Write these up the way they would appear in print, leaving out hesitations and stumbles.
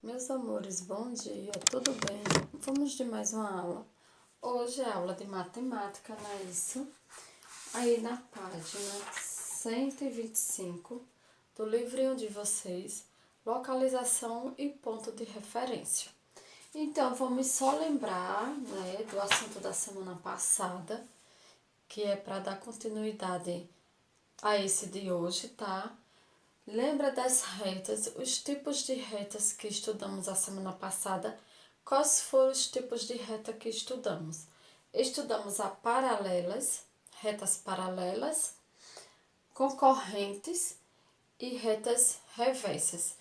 Meus amores, bom dia, tudo bem? Vamos de mais uma aula. Hoje é aula de matemática, não é isso? Aí na página 125 do livrinho de vocês, localização e ponto de referência. Então, vamos só lembrar, né, do assunto da semana passada, que é para dar continuidade a esse de hoje, tá? Lembra das retas, os tipos de retas que estudamos a semana passada? Quais foram os tipos de reta que estudamos? Estudamos a paralelas, retas paralelas, concorrentes e retas reversas.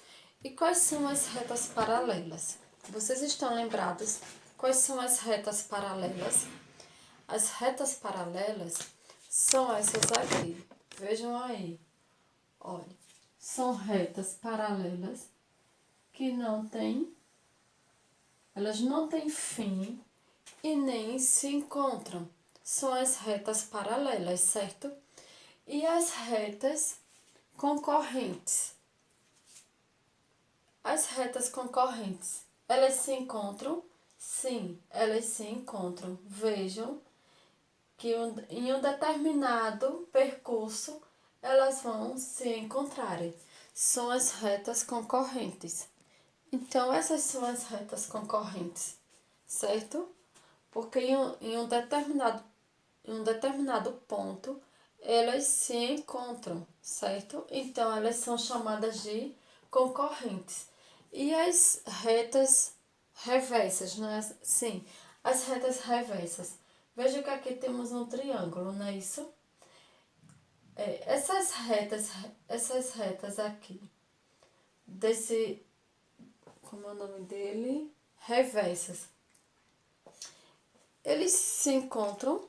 E quais são as retas paralelas? Vocês estão lembrados quais são as retas paralelas? As retas paralelas são essas aqui. Vejam aí. Olha. São retas paralelas que elas não têm fim e nem se encontram. São as retas paralelas, certo? E as retas concorrentes. As retas concorrentes, elas se encontram? Sim, elas se encontram. Vejam que em um determinado percurso elas vão se encontrarem. São as retas concorrentes. Então, essas são as retas concorrentes, certo? Porque em um determinado ponto elas se encontram, certo? Então, elas são chamadas de concorrentes. E as retas reversas, não é? Sim, as retas reversas. Veja que aqui temos um triângulo, não é isso? Essas retas aqui, como é o nome dele? Reversas. Eles se encontram.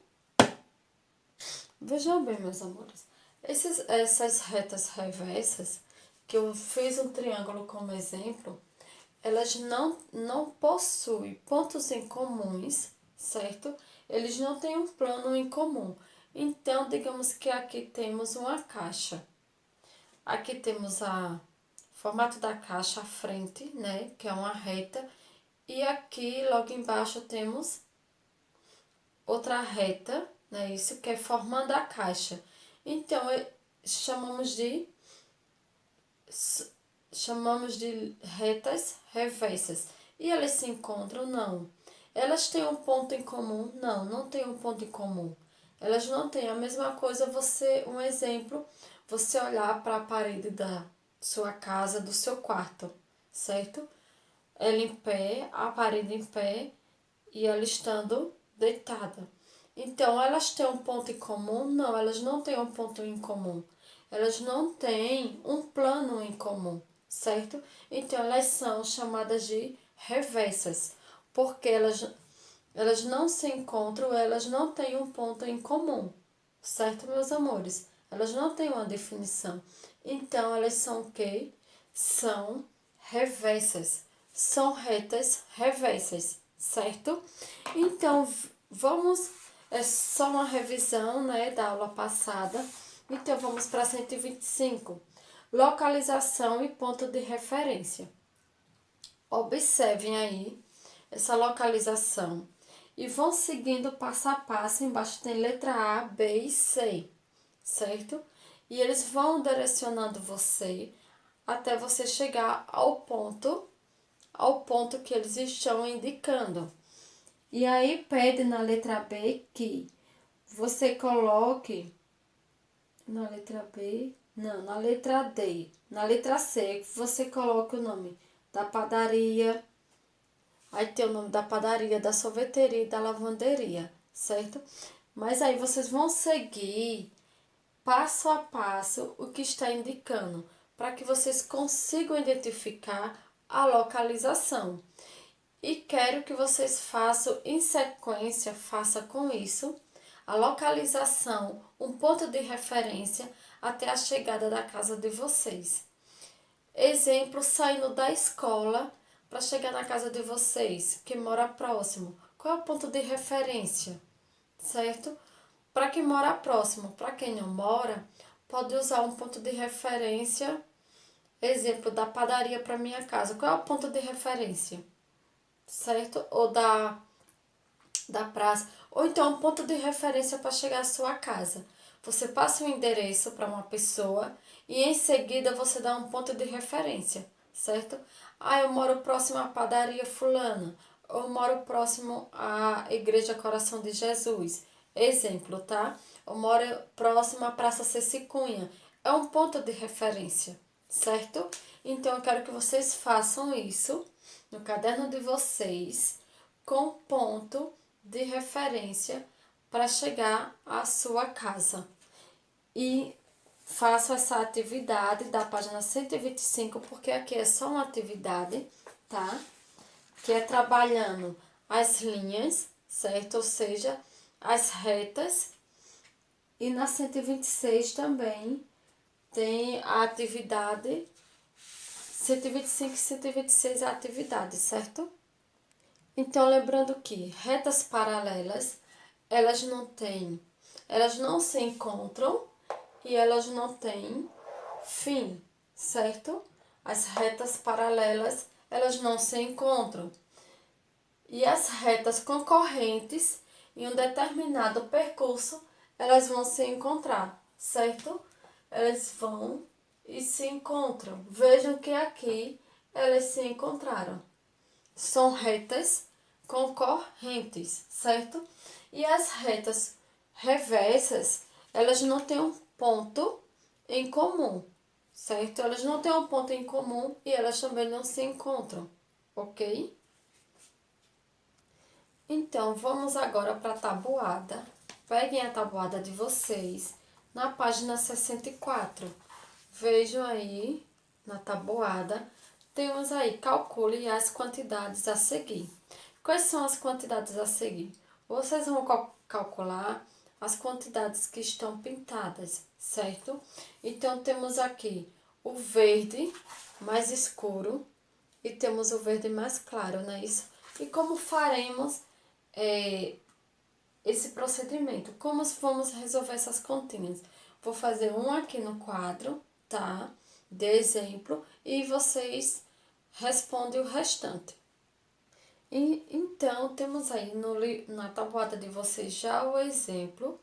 Vejam bem, meus amores. Essas retas reversas, que eu fiz um triângulo como exemplo, elas não possuem pontos em comuns, certo? Eles não têm um plano em comum. Então, digamos que aqui temos uma caixa. Aqui temos o formato da caixa à frente, né? Que é uma reta. E aqui, logo embaixo, temos outra reta, né? Isso que é formando a caixa. Então, chamamos de retas reversas. E elas se encontram? Não. Elas têm um ponto em comum? Não, não tem um ponto em comum. Elas não têm a mesma coisa. Um exemplo, você olhar para a parede da sua casa, do seu quarto, certo? Ela em pé, a parede em pé e ela estando deitada. Então, elas têm um ponto em comum? Não, elas não têm um ponto em comum. Elas não têm um plano em comum, certo? Então, elas são chamadas de reversas, porque elas não se encontram, elas não têm um ponto em comum, certo, meus amores? Elas não têm uma definição. Então, elas são o quê? São reversas. São retas reversas, certo? Então, vamos. É só uma revisão, né, da aula passada. Então, vamos para 125. Localização e ponto de referência. Observem aí essa localização e vão seguindo passo a passo. Embaixo tem letra A, B e C, certo? E eles vão direcionando você até você chegar ao ponto que eles estão indicando. E aí pede na letra B que você coloque na letra B, não, na letra D, na letra C, você coloque o nome da padaria. Aí tem o nome da padaria, da sorveteria e da lavanderia, certo? Mas aí vocês vão seguir passo a passo o que está indicando, para que vocês consigam identificar a localização. E quero que vocês façam em sequência, faça com isso, a localização, um ponto de referência até a chegada da casa de vocês. Exemplo, saindo da escola para chegar na casa de vocês, que mora próximo. Qual é o ponto de referência? Certo? Para quem mora próximo, para quem não mora, pode usar um ponto de referência Exemplo, da padaria para minha casa. Qual é o ponto de referência? Certo? Ou da praça. Ou então, um ponto de referência para chegar à sua casa. Você passa o endereço para uma pessoa e em seguida você dá um ponto de referência, certo? Ah, eu moro próximo à padaria fulana. Eu moro próximo à Igreja Coração de Jesus. Exemplo, tá? Eu moro próximo à Praça Ceci Cunha. É um ponto de referência, certo? Então eu quero que vocês façam isso no caderno de vocês com ponto de referência para chegar à sua casa. E faço essa atividade da página 125, porque aqui é só uma atividade, tá? Que é trabalhando as linhas, certo? Ou seja, as retas. E na 126 também tem a atividade 125 e 126 a atividade, certo? Então, lembrando que retas paralelas, elas não se encontram e elas não têm fim, certo? As retas paralelas, elas não se encontram. E as retas concorrentes em um determinado percurso, elas vão se encontrar, certo? Elas vão e se encontram. Vejam que aqui elas se encontraram. São retas concorrentes, certo? E as retas reversas, elas não têm um ponto em comum, certo? Elas não têm um ponto em comum e elas também não se encontram, ok? Então, vamos agora para a tabuada. Peguem a tabuada de vocês na página 64. Vejam aí na tabuada. Temos aí, calcule as quantidades a seguir. Quais são as quantidades a seguir? Vocês vão calcular as quantidades que estão pintadas, certo? Então, temos aqui o verde mais escuro e temos o verde mais claro, não é isso? E como faremos esse procedimento? Como vamos resolver essas continhas? Vou fazer um aqui no quadro, tá? De exemplo, e vocês respondem o restante. E, então, temos aí na tabuada de vocês já o exemplo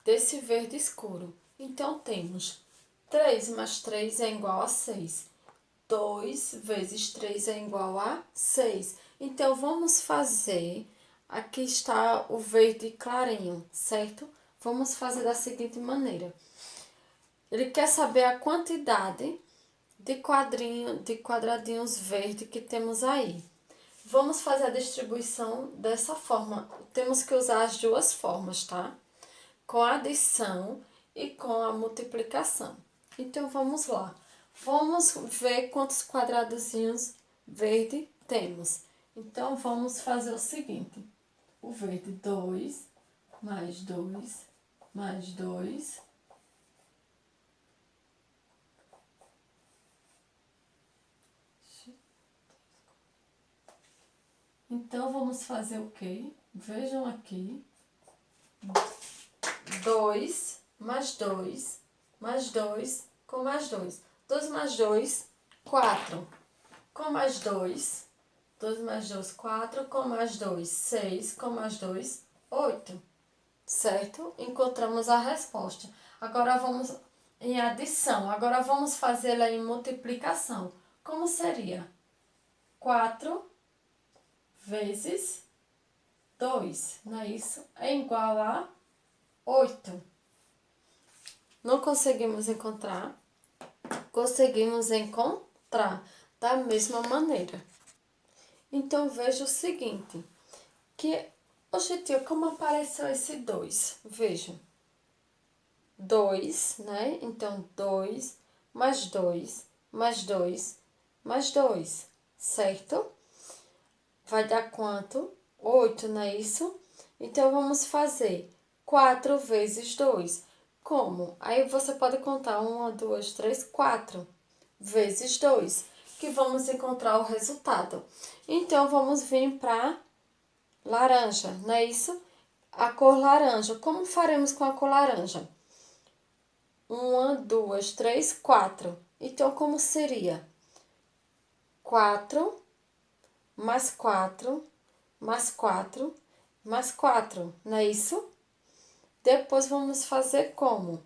desse verde escuro. Então, temos 3 mais 3 é igual a 6. 2 vezes 3 é igual a 6. Então, vamos fazer... Aqui está o verde clarinho, certo? Vamos fazer da seguinte maneira. Ele quer saber a quantidade de quadradinhos verde que temos aí. Vamos fazer a distribuição dessa forma. Temos que usar as duas formas, tá? Com a adição e com a multiplicação. Então, vamos lá. Vamos ver quantos quadradozinhos verde temos. Então, vamos fazer o seguinte. O verde, 2, mais 2, mais 2. Então, vamos fazer o quê? Vejam aqui. 2 mais 2, mais 2, com mais 2. 2 mais 2, 4. Com mais 2, 2 mais 2, 4. Com mais 2, 6. Com mais 2, 8. Certo? Encontramos a resposta. Agora vamos em adição. Agora vamos fazê-la em multiplicação. Como seria? 4 vezes 2, não é isso? É igual a 8. Não conseguimos encontrar? Conseguimos encontrar da mesma maneira. Então, veja o seguinte, que, oxe, tia, como apareceu esse 2? Vejam. 2, né? Então, 2 mais 2 mais 2 mais 2, certo? Vai dar quanto? 8, não é isso? Então, vamos fazer 4 vezes 2. Como? Aí você pode contar 1, 2, 3, 4 vezes 2, que vamos encontrar o resultado. Então, vamos vir para laranja, não é isso? A cor laranja. Como faremos com a cor laranja? 1, 2, 3, 4. Então, como seria? 4 mais 4 mais 4 mais 4, não é isso? Depois vamos fazer como?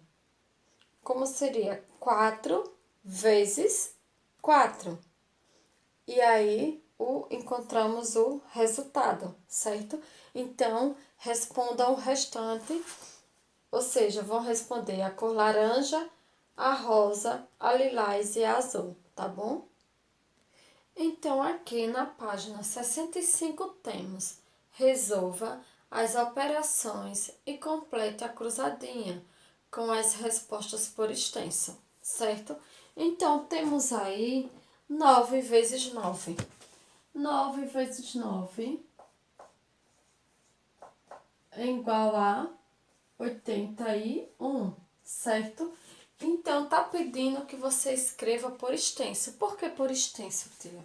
Como seria? 4 vezes 4. E aí, encontramos o resultado, certo? Então, respondam o restante, ou seja, vão responder a cor laranja, a rosa, a lilás e a azul, tá bom? Então, aqui na página 65 temos: resolva as operações e complete a cruzadinha com as respostas por extenso, certo? Então, temos aí 9 vezes 9. 9 vezes 9 é igual a 81, certo? Então, tá pedindo que você escreva por extenso. Por que por extenso, tia?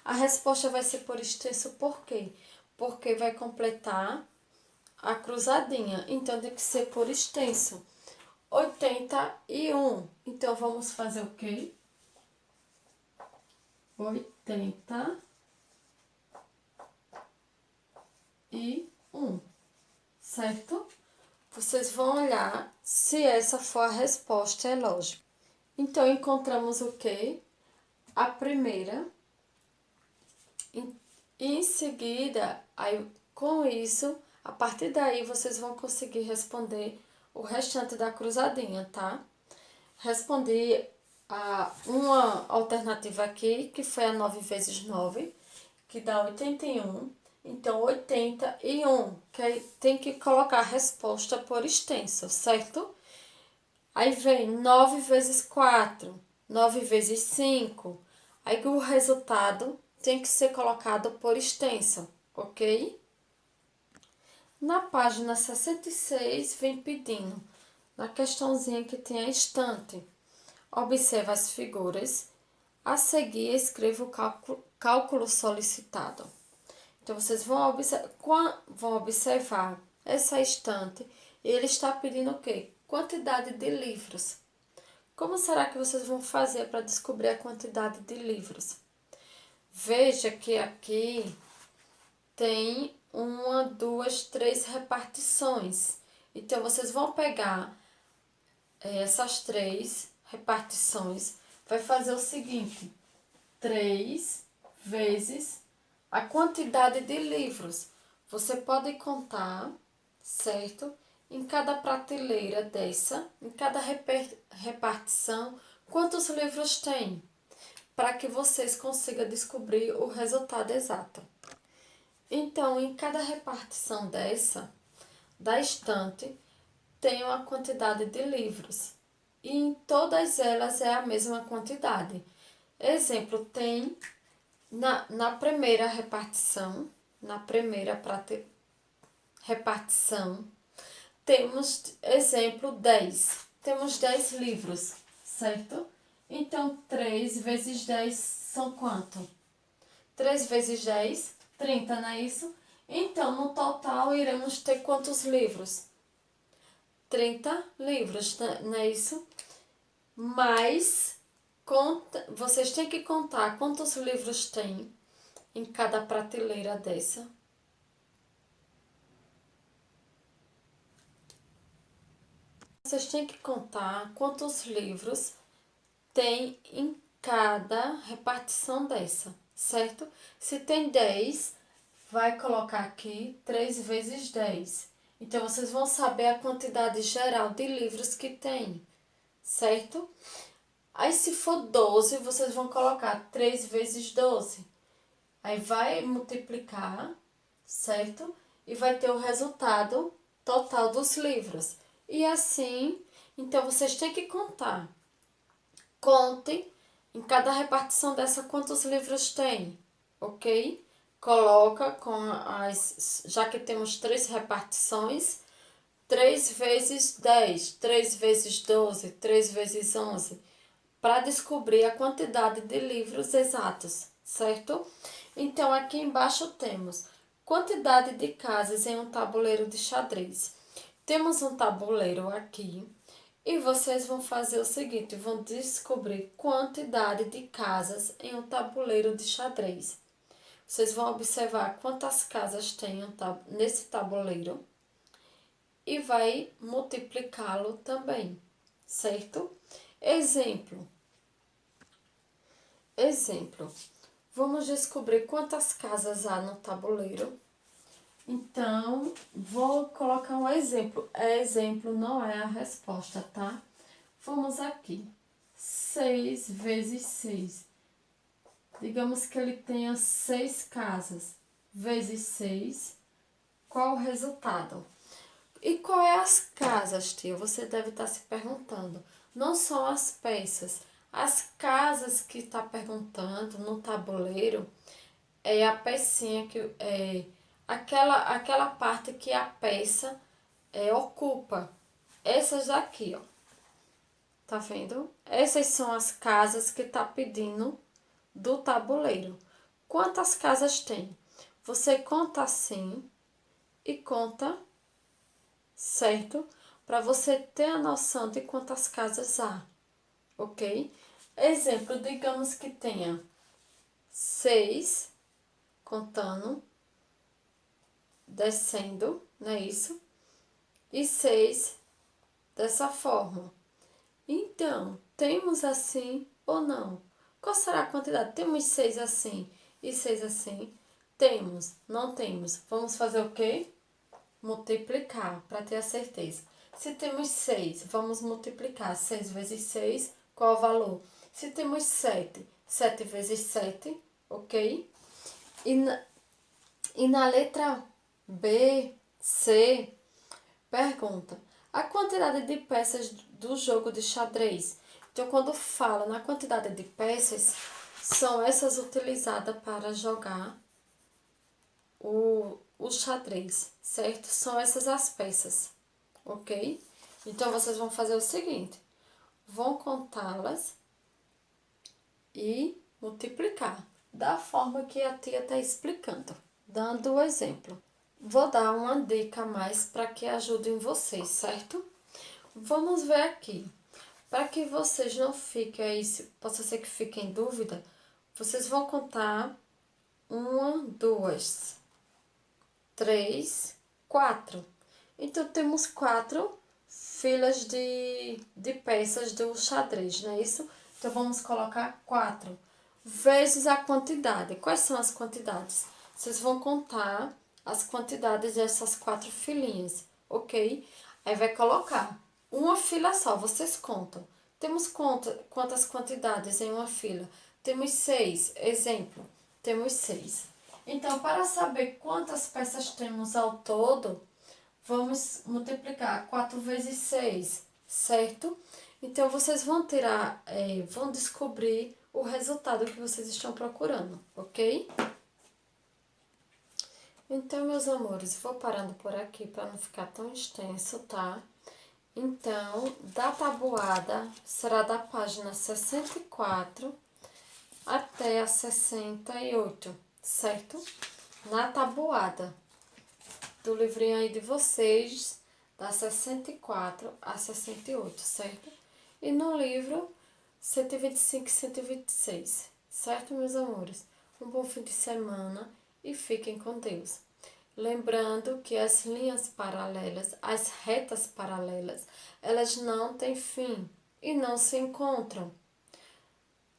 A resposta vai ser por extenso por quê? Porque vai completar a cruzadinha. Então, tem que ser por extenso. 81. Então, vamos fazer o quê? 81, certo? Vocês vão olhar se essa for a resposta, é lógico. Então, encontramos o quê? A primeira. E em seguida, aí, com isso, a partir daí, vocês vão conseguir responder o restante da cruzadinha, tá? Respondi uma alternativa aqui, que foi a 9 vezes 9, que dá 81. Então, 81, que aí tem que colocar a resposta por extenso, certo? Aí vem 9 vezes 4, 9 vezes 5. Aí o resultado tem que ser colocado por extenso, ok? Na página 66 vem pedindo, na questãozinha que tem a estante, observe as figuras, a seguir escreva o cálculo solicitado. Então, vocês vão observar essa estante e ele está pedindo o quê? Quantidade de livros. Como será que vocês vão fazer para descobrir a quantidade de livros? Veja que aqui tem uma, duas, três repartições. Então, vocês vão pegar essas três repartições, vai fazer o seguinte: 3 vezes a quantidade de livros. Você pode contar, certo? Em cada prateleira dessa, em cada repartição, quantos livros tem, para que vocês consigam descobrir o resultado exato. Então, em cada repartição dessa, da estante, tem uma quantidade de livros. E em todas elas é a mesma quantidade. Exemplo, tem na primeira repartição, repartição, temos, exemplo, 10. Temos 10 livros, certo? Então, 3 vezes 10 são quanto? 3 vezes 10, 30, não é isso? Então, no total, iremos ter quantos livros? 30 livros, não é isso? Mas, vocês têm que contar quantos livros tem em cada prateleira dessa. Vocês têm que contar quantos livros tem em cada repartição dessa, certo? Se tem 10, vai colocar aqui 3 vezes 10. Então, vocês vão saber a quantidade geral de livros que tem, certo? Aí, se for 12, vocês vão colocar 3 vezes 12. Aí, vai multiplicar, certo? E vai ter o resultado total dos livros. E assim, então, vocês têm que contar. Contem em cada repartição dessa quantos livros tem, ok? Coloca com já que temos 3 repartições, 3 vezes 10, 3 vezes 12, 3 vezes 11, para descobrir a quantidade de livros exatos, certo? Então, aqui embaixo temos quantidade de casas em um tabuleiro de xadrez. Temos um tabuleiro aqui E vocês vão fazer o seguinte, vão descobrir quantidade de casas em um tabuleiro de xadrez. Vocês vão observar quantas casas tem nesse tabuleiro e vai multiplicá-lo também, certo? Exemplo. Exemplo. Vamos descobrir quantas casas há no tabuleiro. Então, vou colocar um exemplo. Exemplo não é a resposta, tá? Vamos aqui. 6 vezes 6. Digamos que ele tenha 6 casas. Vezes 6. Qual o resultado? E qual é as casas, tio? Você deve estar se perguntando. Não são as peças. As casas que está perguntando no tabuleiro é a pecinha que é aquela parte que a peça ocupa. Essas aqui, ó. Tá vendo? Essas são as casas que tá pedindo do tabuleiro. Quantas casas tem? Você conta assim e conta, certo? Para você ter a noção de quantas casas há, ok? Exemplo, digamos que tenha 6, contando, descendo, não é isso? E 6 dessa forma. Então, temos assim ou não? Qual será a quantidade? Temos 6 assim e 6 assim? Temos, não temos. Vamos fazer o quê? Multiplicar, para ter a certeza. Se temos 6, vamos multiplicar. 6 vezes 6, qual o valor? Se temos 7, 7 vezes 7, ok? E na letra B, C, pergunta: a quantidade de peças do jogo de xadrez. Então, quando fala na quantidade de peças, são essas utilizadas para jogar o xadrez, certo? São essas as peças, ok? Então, vocês vão fazer o seguinte: vão contá-las e multiplicar, da forma que a tia está explicando, dando o exemplo. Vou dar uma dica a mais para que ajudem vocês, certo? Vamos ver aqui. Para que vocês não fiquem aí, possa ser que fiquem em dúvida, vocês vão contar 1, 2, 3, 4. Então, temos 4 filas de peças do xadrez, não é isso? Então, vamos colocar 4 vezes a quantidade. Quais são as quantidades? Vocês vão contar as quantidades dessas 4 filinhas, ok? Aí vai colocar uma fila só, vocês contam. Temos quantas quantidades em uma fila? Temos 6, exemplo, temos 6. Então, para saber quantas peças temos ao todo, vamos multiplicar 4 vezes 6, certo? Então, vocês vão tirar, vão descobrir o resultado que vocês estão procurando, ok? Então, meus amores, vou parando por aqui para não ficar tão extenso, tá? Então, da tabuada será da página 64 até a 68, certo? Na tabuada do livrinho aí de vocês, da 64 a 68, certo? E no livro 125 e 126, certo, meus amores? Um bom fim de semana e fiquem com Deus. Lembrando que as linhas paralelas, as retas paralelas, elas não têm fim e não se encontram,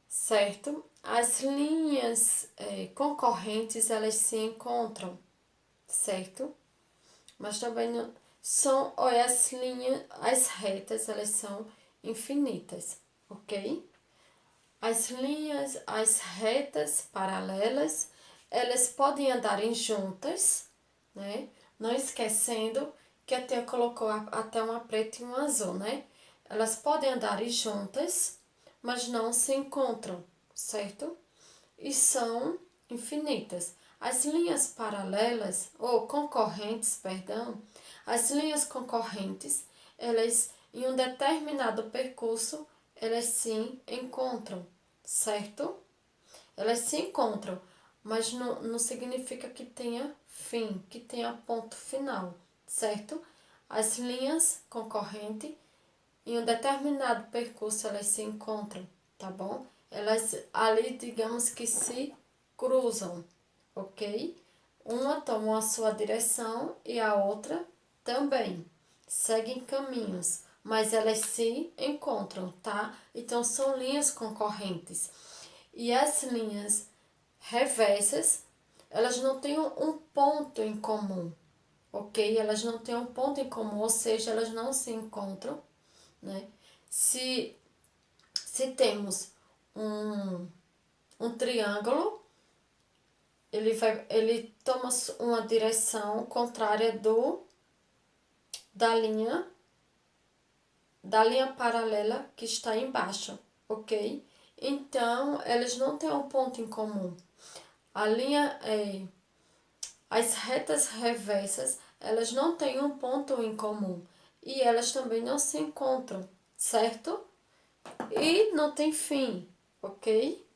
certo? As linhas concorrentes, elas se encontram, certo? Mas também não, são, olha, as linhas, as retas, elas são infinitas, ok? As retas paralelas, elas podem andarem juntas, né? Não esquecendo que a tia colocou até uma preta e uma azul, né? Elas podem andar juntas, mas não se encontram, certo? E são infinitas. As linhas paralelas, ou concorrentes, perdão, as linhas concorrentes, elas, em um determinado percurso, elas se encontram, certo? Elas se encontram, mas não significa que tenha fim, que tenha ponto final, certo? As linhas concorrentes em um determinado percurso elas se encontram, tá bom? Elas ali, digamos que se cruzam, ok? Uma toma a sua direção e a outra também. Seguem caminhos, mas elas se encontram, tá? Então são linhas concorrentes. E as linhas reversas, elas não têm um ponto em comum, ok? Elas não têm um ponto em comum, ou seja, elas não se encontram, né? Se temos um triângulo, ele toma uma direção contrária da linha da linha paralela que está embaixo, ok? Então, elas não têm um ponto em comum. A linha, as retas reversas, elas não têm um ponto em comum e elas também não se encontram, certo? E não tem fim, ok?